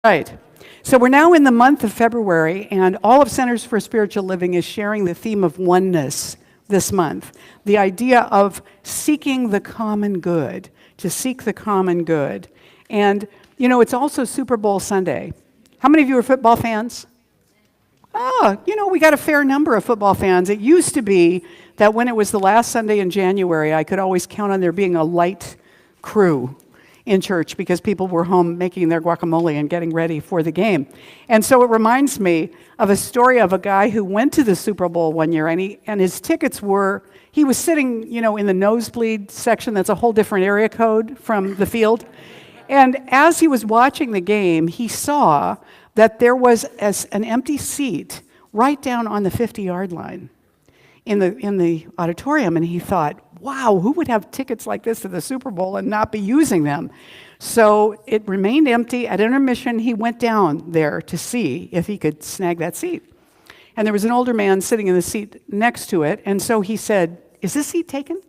Right. So we're now in the month of February, and all of Centers for Spiritual Living is sharing the theme of oneness this month. The idea of seeking the common good, to seek the common good. And, you know, it's also Super Bowl Sunday. How many of you are football fans? Oh, you know, we got a fair number of football fans. It used to be that when it was the last Sunday in January, I could always count on there being a light crew in church because people were home making their guacamole and getting ready for the game. And so it reminds me of a story of a guy who went to the Super Bowl one year, and his tickets were, he was sitting, you know, in the nosebleed section. That's a whole different area code from the field. And as he was watching the game, he saw that there was an empty seat right down on the 50-yard line in the auditorium, and he thought, wow, who would have tickets like this to the Super Bowl and not be using them? So it remained empty. At intermission, he went down there to see if he could snag that seat. And there was an older man sitting in the seat next to it, and so he said, is this seat taken?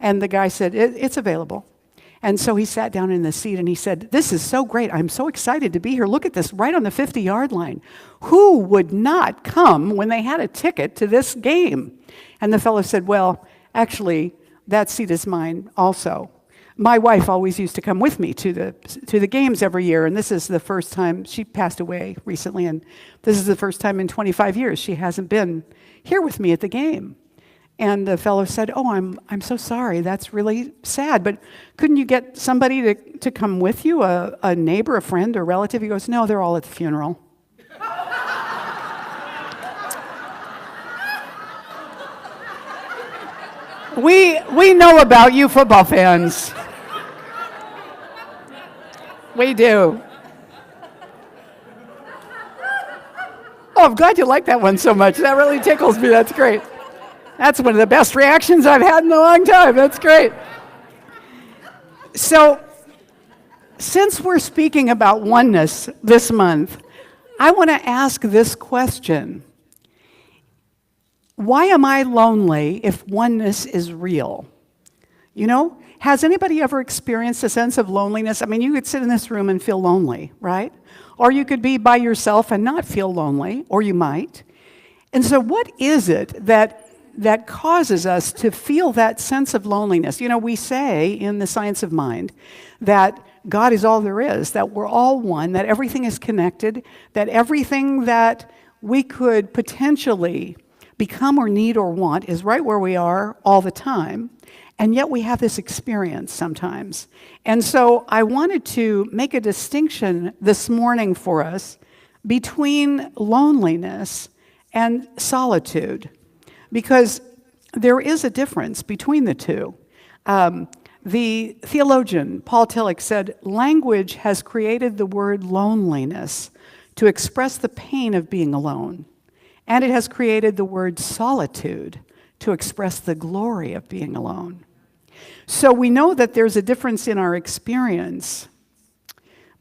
And the guy said, it's available. And so he sat down in the seat and he said, this is so great. I'm so excited to be here. Look at this, right on the 50-yard line. Who would not come when they had a ticket to this game? And the fellow said, well, actually, that seat is mine also. My wife always used to come with me to the games every year, and this is the first time. She passed away recently, and this is the first time in 25 years she hasn't been here with me at the game. And the fellow said, oh, I'm so sorry. That's really sad. But couldn't you get somebody to come with you, a neighbor, a friend, or relative? He goes, no, they're all at the funeral. We know about you football fans. We do. Oh, I'm glad you like that one so much. That really tickles me. That's great. That's one of the best reactions I've had in a long time. That's great. So, since we're speaking about oneness this month, I want to ask this question. Why am I lonely if oneness is real? You know, has anybody ever experienced a sense of loneliness? I mean, you could sit in this room and feel lonely, right? Or you could be by yourself and not feel lonely, or you might. And so what is it that causes us to feel that sense of loneliness? You know, we say in the science of mind that God is all there is, that we're all one, that everything is connected, that everything that we could potentially become or need or want is right where we are all the time, and yet we have this experience sometimes. And so I wanted to make a distinction this morning for us between loneliness and solitude, because there is a difference between the two. The theologian Paul Tillich said, language has created the word loneliness to express the pain of being alone, and it has created the word solitude to express the glory of being alone. So we know that there's a difference in our experience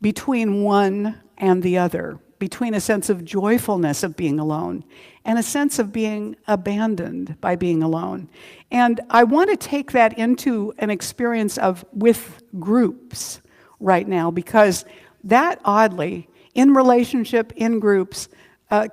between one and the other, between a sense of joyfulness of being alone and a sense of being abandoned by being alone. And I want to take that into an experience with groups right now, because that oddly, in relationship, in groups,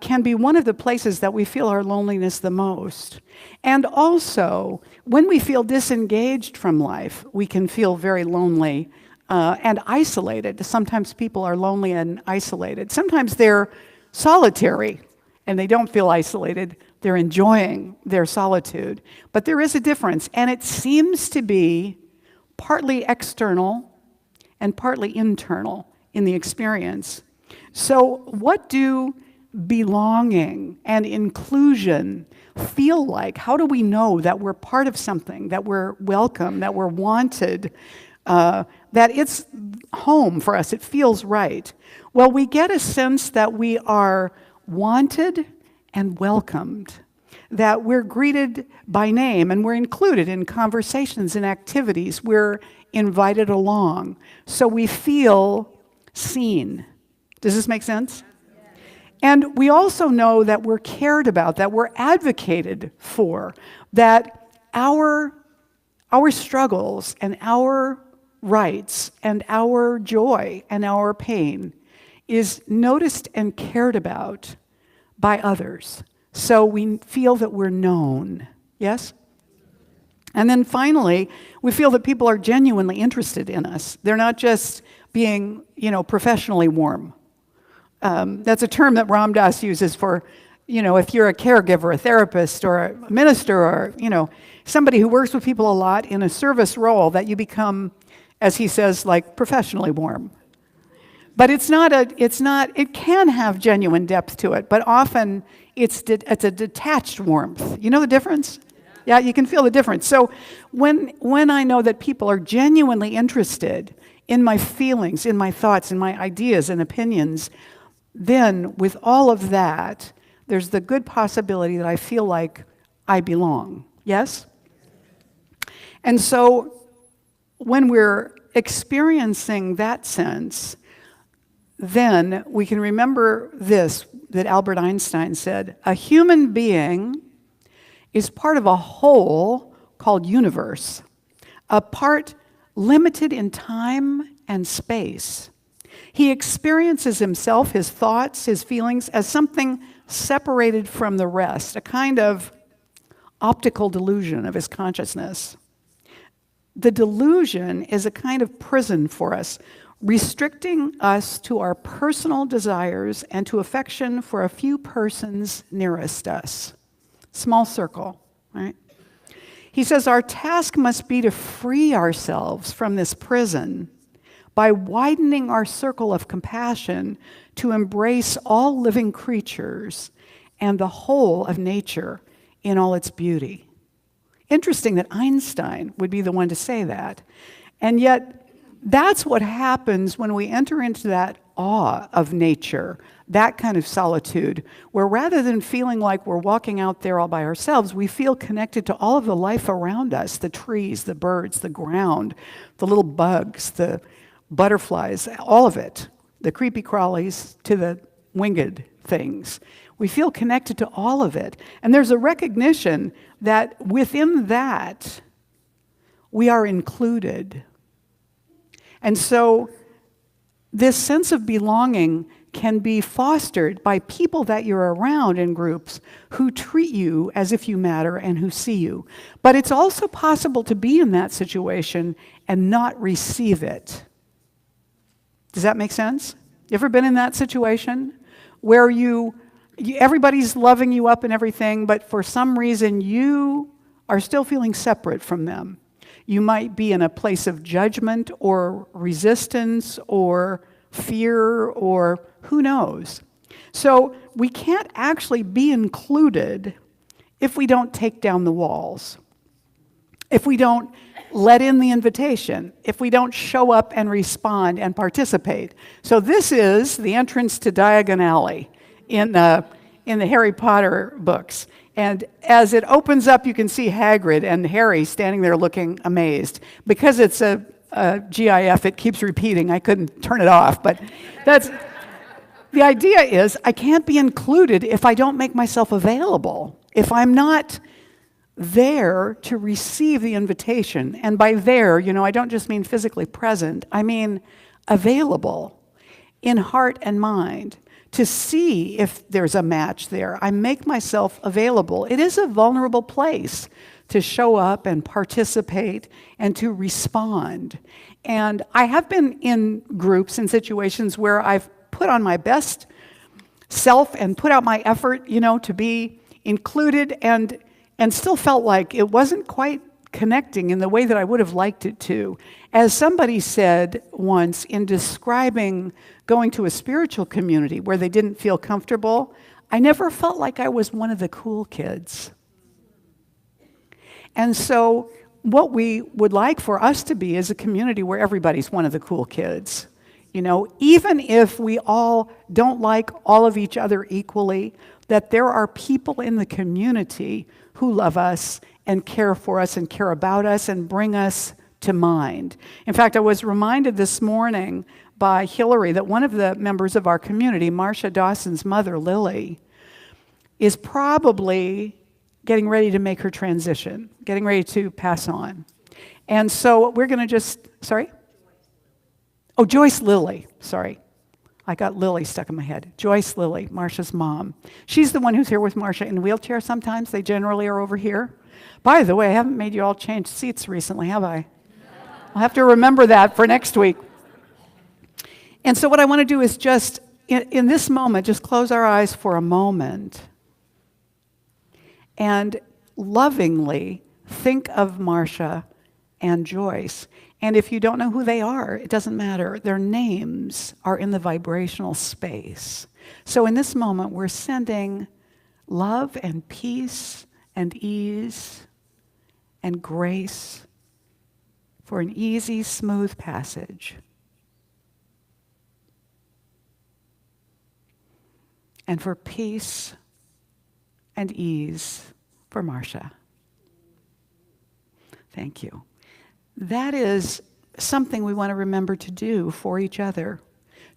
can be one of the places that we feel our loneliness the most. And also, when we feel disengaged from life, we can feel very lonely and isolated. Sometimes people are lonely and isolated. Sometimes they're solitary and they don't feel isolated. They're enjoying their solitude. But there is a difference, and it seems to be partly external and partly internal in the experience. So what do belonging and inclusion feel like? How do we know that we're part of something, that we're welcome, that we're wanted, that it's home for us, it feels right? Well, we get a sense that we are wanted and welcomed, that we're greeted by name and we're included in conversations and activities, we're invited along, so we feel seen. Does this make sense? And we also know that we're cared about, that we're advocated for, that our struggles and our rights and our joy and our pain is noticed and cared about by others. So we feel that we're known. Yes? And then finally, we feel that people are genuinely interested in us. They're not just being, professionally warm. That's a term that Ram Dass uses for, if you're a caregiver, a therapist, or a minister, or, somebody who works with people a lot in a service role, that you become, as he says, like professionally warm. But it can have genuine depth to it, but often it's a detached warmth. You know the difference? Yeah, you can feel the difference. So when I know that people are genuinely interested in my feelings, in my thoughts, in my ideas and opinions, then with all of that, there's the good possibility that I feel like I belong. Yes? And so when we're experiencing that sense, then we can remember this, that Albert Einstein said, a human being is part of a whole called universe, a part limited in time and space. He experiences himself, his thoughts, his feelings, as something separated from the rest, a kind of optical delusion of his consciousness. The delusion is a kind of prison for us, restricting us to our personal desires and to affection for a few persons nearest us. Small circle, right? He says our task must be to free ourselves from this prison by widening our circle of compassion to embrace all living creatures and the whole of nature in all its beauty. Interesting that Einstein would be the one to say that. And yet, that's what happens when we enter into that awe of nature, that kind of solitude, where rather than feeling like we're walking out there all by ourselves, we feel connected to all of the life around us, the trees, the birds, the ground, the little bugs, the butterflies, all of it, the creepy crawlies to the winged things. We feel connected to all of it. And there's a recognition that within that, we are included. And so this sense of belonging can be fostered by people that you're around in groups who treat you as if you matter and who see you. But it's also possible to be in that situation and not receive it. Does that make sense? You ever been in that situation where everybody's loving you up and everything, but for some reason you are still feeling separate from them? You might be in a place of judgment or resistance or fear or who knows. So we can't actually be included if we don't take down the walls, if we don't let in the invitation, if we don't show up and respond and participate. So this is the entrance to Diagon Alley in the Harry Potter books. And as it opens up, you can see Hagrid and Harry standing there looking amazed. Because it's a GIF, it keeps repeating. I couldn't turn it off, but the idea is I can't be included if I don't make myself available, if I'm not there to receive the invitation. And by there, I don't just mean physically present, I mean available in heart and mind, to see if there's a match there. I make myself available. It is a vulnerable place to show up and participate and to respond. And I have been in groups and situations where I've put on my best self and put out my effort, to be included and still felt like it wasn't quite connecting in the way that I would have liked it to. As somebody said once in describing going to a spiritual community where they didn't feel comfortable, I never felt like I was one of the cool kids. And so what we would like for us to be is a community where everybody's one of the cool kids. Even if we all don't like all of each other equally, that there are people in the community who love us and care for us and care about us and bring us to mind. In fact, I was reminded this morning by Hillary that one of the members of our community, Marcia Dawson's mother, Lily, is probably getting ready to make her transition, getting ready to pass on. And so we're going to sorry? Oh, Joyce Lilly, sorry. I got Lily stuck in my head. Joyce Lily, Marcia's mom. She's the one who's here with Marcia in a wheelchair sometimes. They generally are over here. By the way, I haven't made you all change seats recently, have I? I'll have to remember that for next week. And so what I want to do is just, in this moment, just close our eyes for a moment and lovingly think of Marcia and Joyce. And if you don't know who they are, it doesn't matter. Their names are in the vibrational space. So in this moment, we're sending love and peace and ease and grace for an easy, smooth passage. And for peace and ease for Marcia. Thank you. That is something we want to remember to do for each other,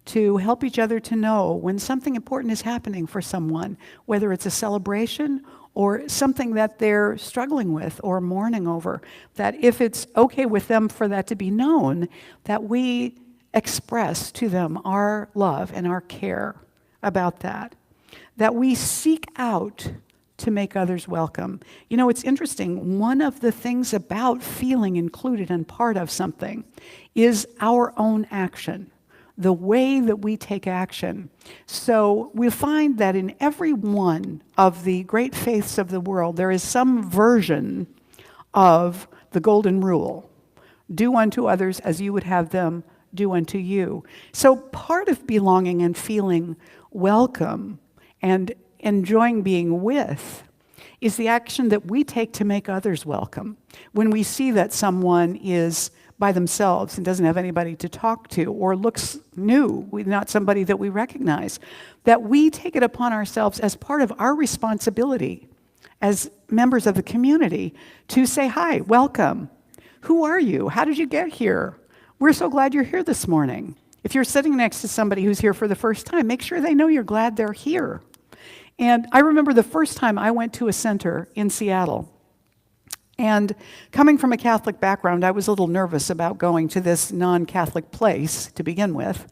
to help each other to know when something important is happening for someone, whether it's a celebration or something that they're struggling with or mourning over, that if it's okay with them for that to be known, that we express to them our love and our care about that, that we seek out to make others welcome. You know, it's interesting. One of the things about feeling included and part of something is our own action, the way that we take action. So we find that in every one of the great faiths of the world, there is some version of the golden rule. Do unto others as you would have them do unto you. So part of belonging and feeling welcome and enjoying being with is the action that we take to make others welcome. When we see that someone is by themselves and doesn't have anybody to talk to or looks new, not somebody that we recognize, that we take it upon ourselves as part of our responsibility as members of the community to say, hi, welcome. Who are you? How did you get here? We're so glad you're here this morning. If you're sitting next to somebody who's here for the first time, make sure they know you're glad they're here. And I remember the first time I went to a center in Seattle. And coming from a Catholic background, I was a little nervous about going to this non-Catholic place to begin with.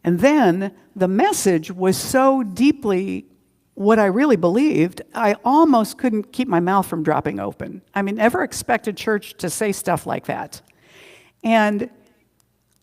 And then the message was so deeply what I really believed, I almost couldn't keep my mouth from dropping open. I mean, never expected church to say stuff like that. And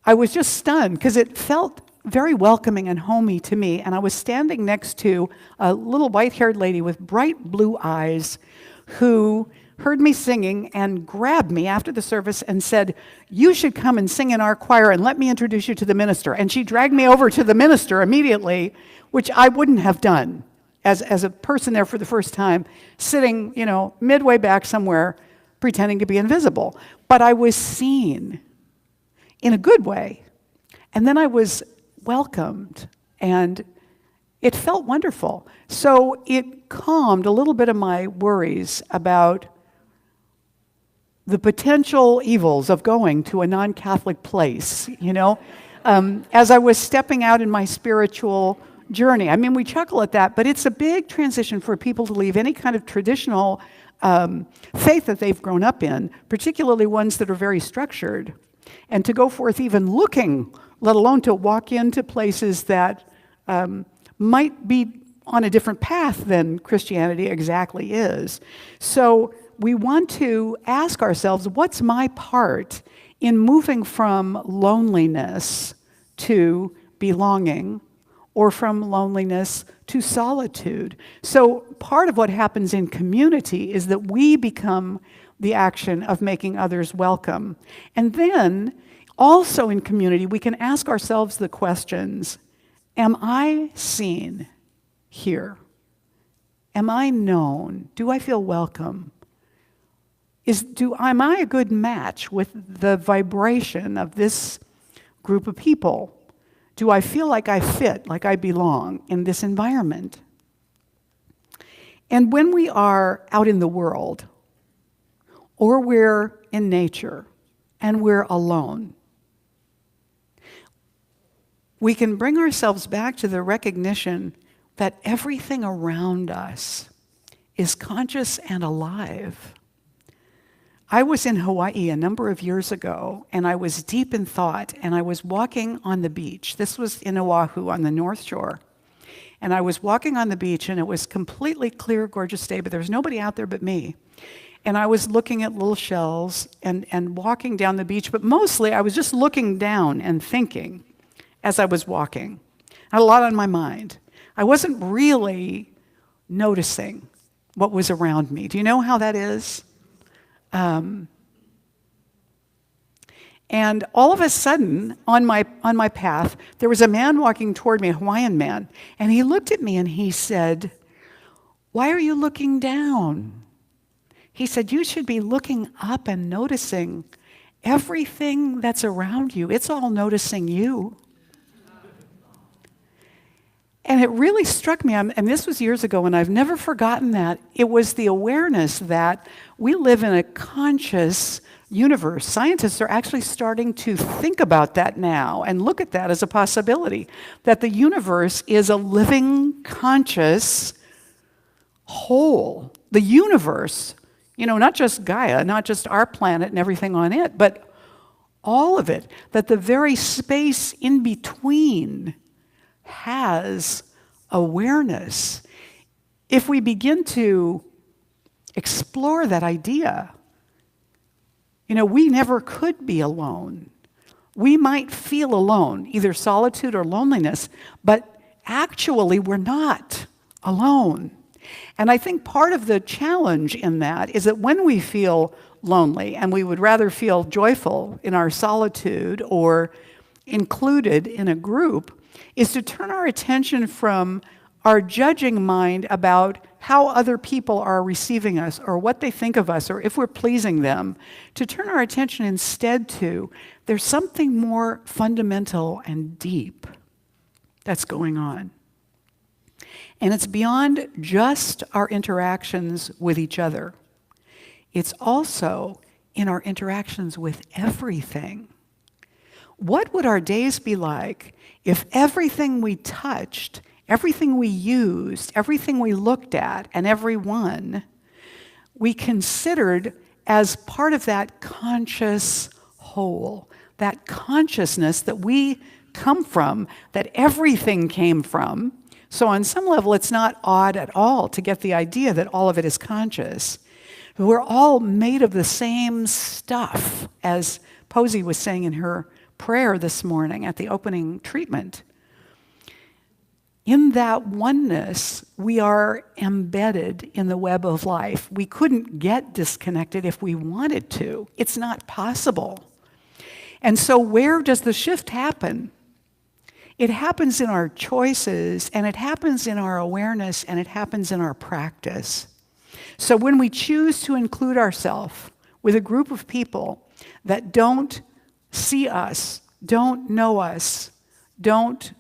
I was just stunned because it felt very welcoming and homey to me. And I was standing next to a little white-haired lady with bright blue eyes who heard me singing and grabbed me after the service and said, you should come and sing in our choir and let me introduce you to the minister. And she dragged me over to the minister immediately, which I wouldn't have done as a person there for the first time, sitting, midway back somewhere, pretending to be invisible. But I was seen in a good way. And then I was welcomed, and it felt wonderful. So it calmed a little bit of my worries about the potential evils of going to a non-Catholic place, as I was stepping out in my spiritual journey. I mean, we chuckle at that, but it's a big transition for people to leave any kind of traditional faith that they've grown up in, particularly ones that are very structured, and to go forth even looking, let alone to walk into places that might be on a different path than Christianity exactly is. So we want to ask ourselves, what's my part in moving from loneliness to belonging, or from loneliness to solitude? So part of what happens in community is that we become the action of making others welcome. And then also in community, we can ask ourselves the questions, am I seen here? Am I known? Do I feel welcome? Am I a good match with the vibration of this group of people? Do I feel like I fit, like I belong in this environment? And when we are out in the world, or we're in nature, and we're alone, we can bring ourselves back to the recognition that everything around us is conscious and alive. I was in Hawaii a number of years ago, and I was deep in thought, and I was walking on the beach. This was in Oahu on the North Shore. And I was walking on the beach, and it was completely clear, gorgeous day, but there was nobody out there but me. And I was looking at little shells and walking down the beach, but mostly I was just looking down and thinking as I was walking. I had a lot on my mind. I wasn't really noticing what was around me. Do you know how that is? And all of a sudden, on my path, there was a man walking toward me, a Hawaiian man, and he looked at me and he said, "Why are you looking down?" He said, "You should be looking up and noticing everything that's around you. It's all noticing you." And it really struck me, and this was years ago, and I've never forgotten that. It was the awareness that we live in a conscious universe. Scientists are actually starting to think about that now and look at that as a possibility, that the universe is a living, conscious whole. The universe, not just Gaia, not just our planet and everything on it, but all of it, that the very space in between has awareness. If we begin to explore that idea, we never could be alone. We might feel alone, either solitude or loneliness, but actually we're not alone. And I think part of the challenge in that is that when we feel lonely, and we would rather feel joyful in our solitude or included in a group, is to turn our attention from our judging mind about how other people are receiving us or what they think of us or if we're pleasing them, to turn our attention instead to there's something more fundamental and deep that's going on. And it's beyond just our interactions with each other. It's also in our interactions with everything. What would our days be like if everything we touched, everything we used, everything we looked at, and everyone we considered as part of that conscious whole, that consciousness that we come from, that everything came from? So on some level, it's not odd at all to get the idea that all of it is conscious. We're all made of the same stuff, as Posi was saying in her prayer this morning at the opening treatment. In that oneness, we are embedded in the web of life. We couldn't get disconnected if we wanted to. It's not possible. And so where does the shift happen? It happens in our choices, and it happens in our awareness, and it happens in our practice. So when we choose to include ourselves with a group of people that don't see us, don't know us, don't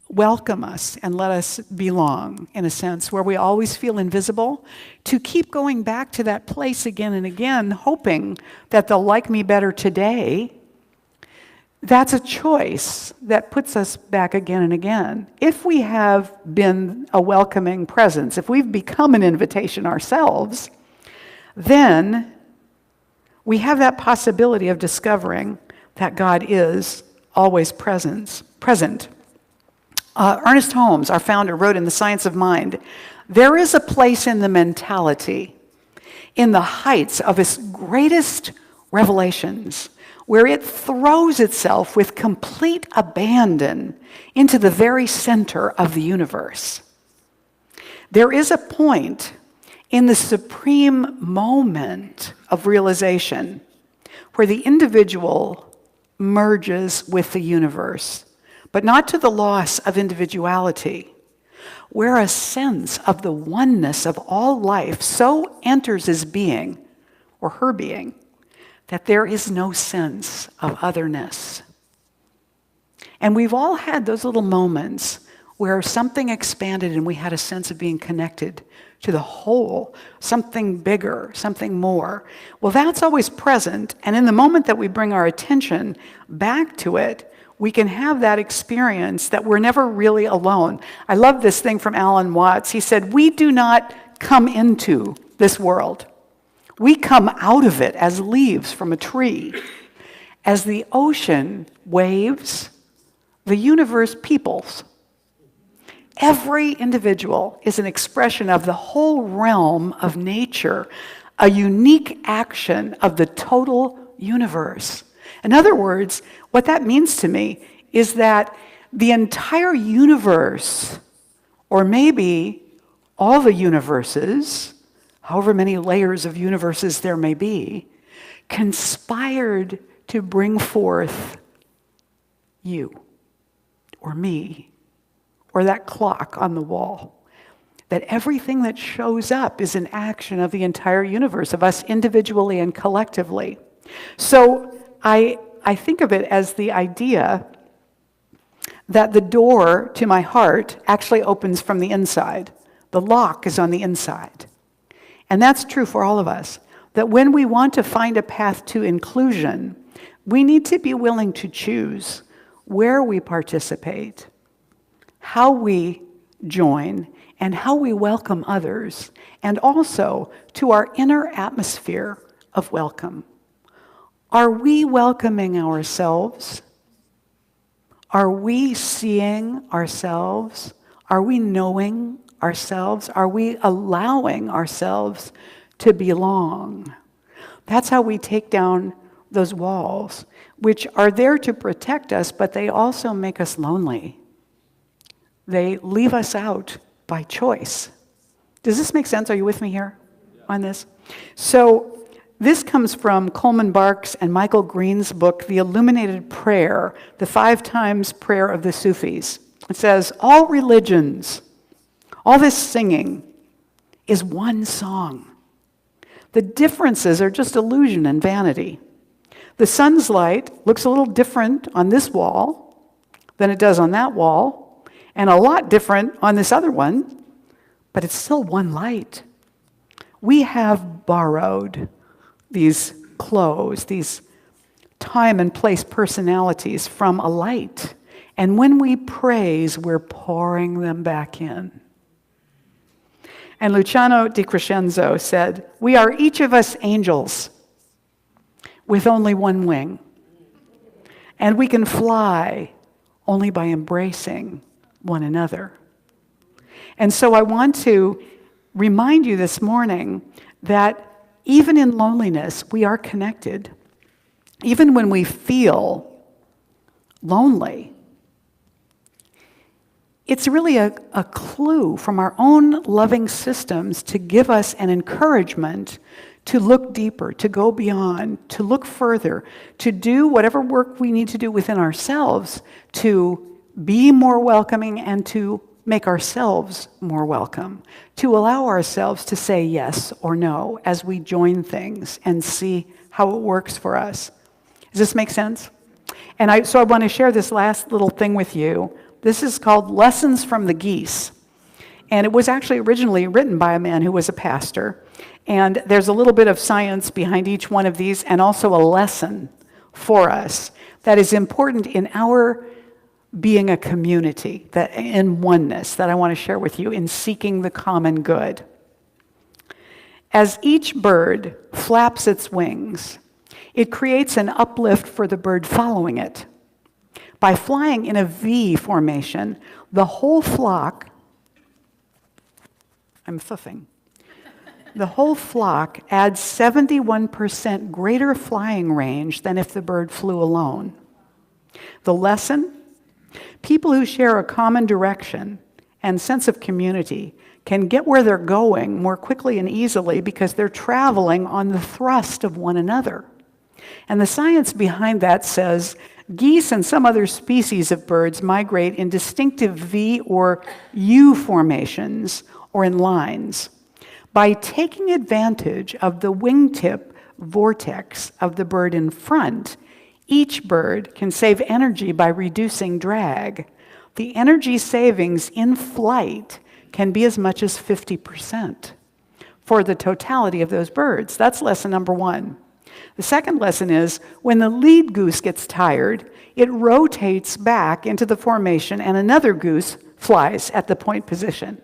welcome us and let us belong, in a sense, where we always feel invisible, to keep going back to that place again and again, hoping that they'll like me better today, that's a choice that puts us back again and again. If we have been a welcoming presence, if we've become an invitation ourselves, then we have that possibility of discovering that God is always present. Ernest Holmes, our founder, wrote in The Science of Mind, "There is a place in the mentality, in the heights of its greatest revelations, where it throws itself with complete abandon into the very center of the universe. There is a point in the supreme moment of realization where the individual merges with the universe, but not to the loss of individuality, where a sense of the oneness of all life so enters his being, or her being, that there is no sense of otherness." And we've all had those little moments where something expanded and we had a sense of being connected to the whole, something bigger, something more. Well, that's always present, and in the moment that we bring our attention back to it, we can have that experience that we're never really alone. I love this thing from Alan Watts. He said, "We do not come into this world. We come out of it as leaves from a tree. As the ocean waves, the universe peoples. Every individual is an expression of the whole realm of nature, a unique action of the total universe. In other words, what that means to me is that the entire universe, or maybe all the universes, however many layers of universes there may be, conspired to bring forth you, or me, or that clock on the wall. That everything that shows up is an action of the entire universe, of us individually and collectively. So I think of it as the idea that the door to my heart actually opens from the inside. The lock is on the inside. And that's true for all of us. That when we want to find a path to inclusion, we need to be willing to choose where we participate, how we join, and how we welcome others, and also to our inner atmosphere of welcome. Are we welcoming ourselves? Are we seeing ourselves? Are we knowing ourselves? Are we allowing ourselves to belong? That's how we take down those walls, which are there to protect us, but they also make us lonely. They leave us out by choice. Does this make sense? Are you with me here on this? So this comes from Coleman Barks and Michael Green's book, The Illuminated Prayer, the 5 times prayer of the Sufis. It says, all religions, all this singing is one song. The differences are just illusion and vanity. The sun's light looks a little different on this wall than it does on that wall, and a lot different on this other one, but it's still one light. We have borrowed these clothes, these time and place personalities from a light, and when we praise, we're pouring them back in. And Luciano di Crescenzo said, we are each of us angels with only one wing. And we can fly only by embracing one another. And so I want to remind you this morning that even in loneliness, we are connected. Even when we feel lonely, it's really a clue from our own loving systems to give us an encouragement to look deeper, to go beyond, to look further, to do whatever work we need to do within ourselves to be more welcoming and to make ourselves more welcome, to allow ourselves to say yes or no as we join things and see how it works for us. Does this make sense? And so I want to share this last little thing with you. This is called Lessons from the Geese. And it was actually originally written by a man who was a pastor. And there's a little bit of science behind each one of these and also a lesson for us that is important in our being a community, that in oneness, that I want to share with you in seeking the common good. As each bird flaps its wings, it creates an uplift for the bird following it. By flying in a V formation, the whole flock, I'm puffing, the whole flock adds 71% greater flying range than if the bird flew alone. The lesson? People who share a common direction and sense of community can get where they're going more quickly and easily because they're traveling on the thrust of one another. And the science behind that says geese and some other species of birds migrate in distinctive V or U formations or in lines. By taking advantage of the wingtip vortex of the bird in front, each bird can save energy by reducing drag. The energy savings in flight can be as much as 50% for the totality of those birds. That's lesson number 1. The second lesson is when the lead goose gets tired, it rotates back into the formation and another goose flies at the point position.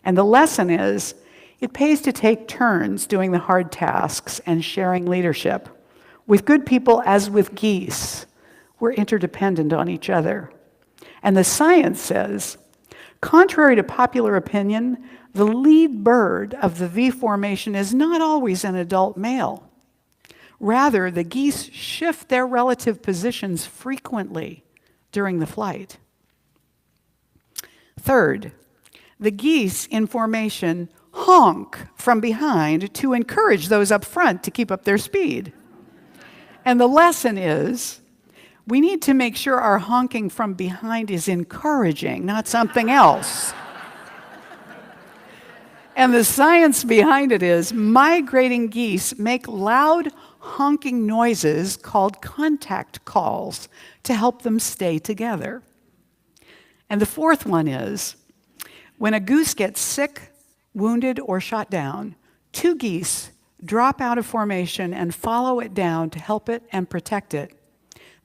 And the lesson is It pays to take turns doing the hard tasks and sharing leadership. With good people, as with geese, we're interdependent on each other. And the science says, contrary to popular opinion, the lead bird of the V formation is not always an adult male. Rather, the geese shift their relative positions frequently during the flight. Third, the geese in formation honk from behind to encourage those up front to keep up their speed. And the lesson is, we need to make sure our honking from behind is encouraging, not something else. And the science behind it is, migrating geese make loud honking noises called contact calls to help them stay together. And the fourth one is, when a goose gets sick, wounded, or shot down, 2 geese drop out of formation and follow it down to help it and protect it.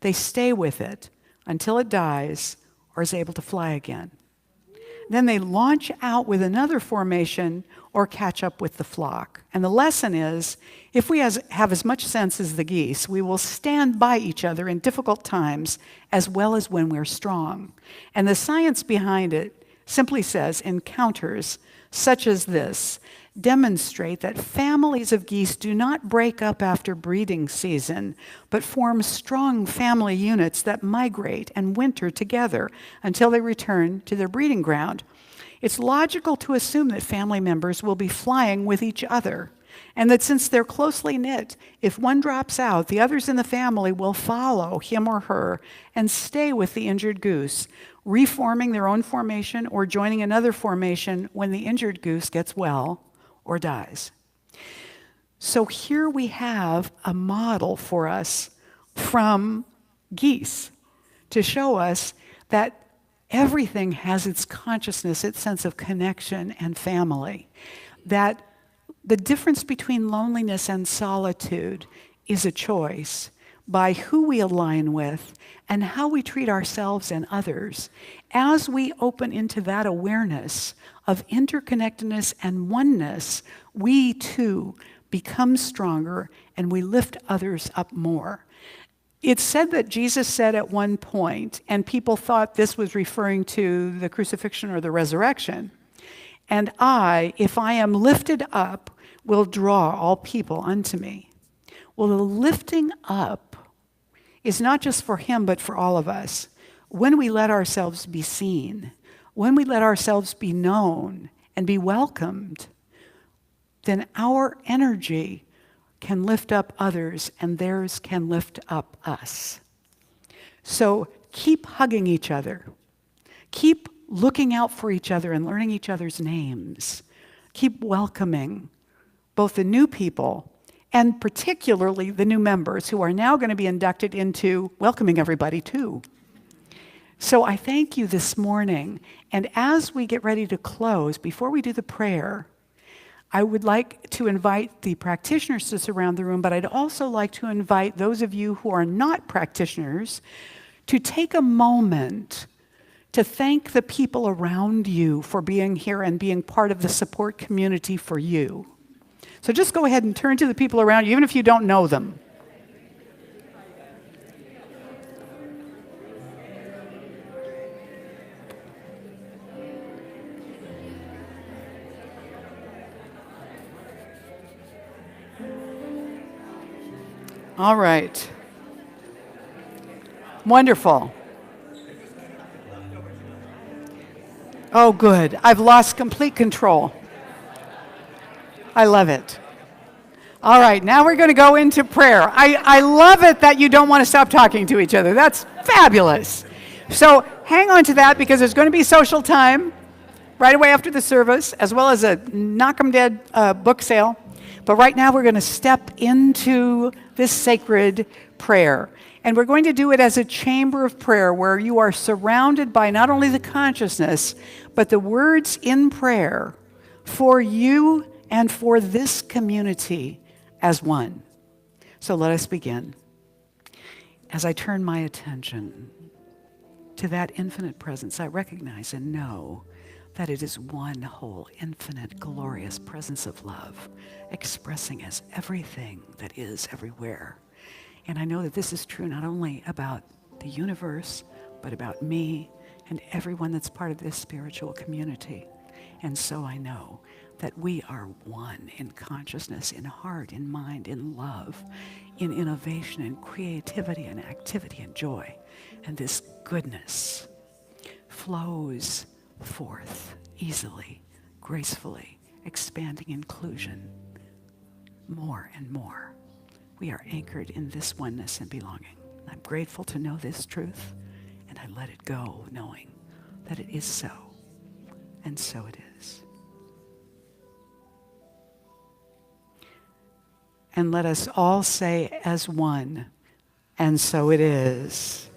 They stay with it until it dies or is able to fly again. Then they launch out with another formation or catch up with the flock. And the lesson is, if we have as much sense as the geese, we will stand by each other in difficult times as well as when we're strong. And the science behind it simply says, encounters such as this demonstrate that families of geese do not break up after breeding season, but form strong family units that migrate and winter together until they return to their breeding ground. It's logical to assume that family members will be flying with each other, and that since they're closely knit, if one drops out, the others in the family will follow him or her and stay with the injured goose, reforming their own formation or joining another formation when the injured goose gets well or dies. So here we have a model for us from geese to show us that everything has its consciousness, its sense of connection and family. That the difference between loneliness and solitude is a choice by who we align with and how we treat ourselves and others. As we open into that awareness of interconnectedness and oneness, we too become stronger and we lift others up more. It's said that Jesus said at one point, and people thought this was referring to the crucifixion or the resurrection, and I, if I am lifted up, will draw all people unto me. Well, the lifting up is not just for him, but for all of us. When we let ourselves be seen, when we let ourselves be known and be welcomed, then our energy can lift up others and theirs can lift up us. So keep hugging each other. Keep looking out for each other and learning each other's names. Keep welcoming both the new people and particularly the new members who are now going to be inducted into welcoming everybody too. So I thank you this morning. And as we get ready to close, before we do the prayer, I would like to invite the practitioners to surround the room, but I'd also like to invite those of you who are not practitioners to take a moment to thank the people around you for being here and being part of the support community for you. So just go ahead and turn to the people around you, even if you don't know them. All right. Wonderful. Oh, good. I've lost complete control. I love it. All right, now we're going to go into prayer. I love it that you don't want to stop talking to each other. That's fabulous. So hang on to that because there's going to be social time right away after the service, as well as a knock 'em dead book sale. But right now we're going to step into this sacred prayer. And we're going to do it as a chamber of prayer where you are surrounded by not only the consciousness, but the words in prayer for you and for this community as one. So let us begin. As I turn my attention to that infinite presence, I recognize and know that it is one whole, infinite, glorious presence of love, expressing as everything that is everywhere. And I know that this is true not only about the universe, but about me and everyone that's part of this spiritual community. And so I know that we are one in consciousness, in heart, in mind, in love, in innovation, in creativity, and activity, and joy. And this goodness flows forth easily, gracefully, expanding inclusion more and more. We are anchored in this oneness and belonging. I'm grateful to know this truth, and I let it go knowing that it is so, and so it is. And let us all say as one, and so it is.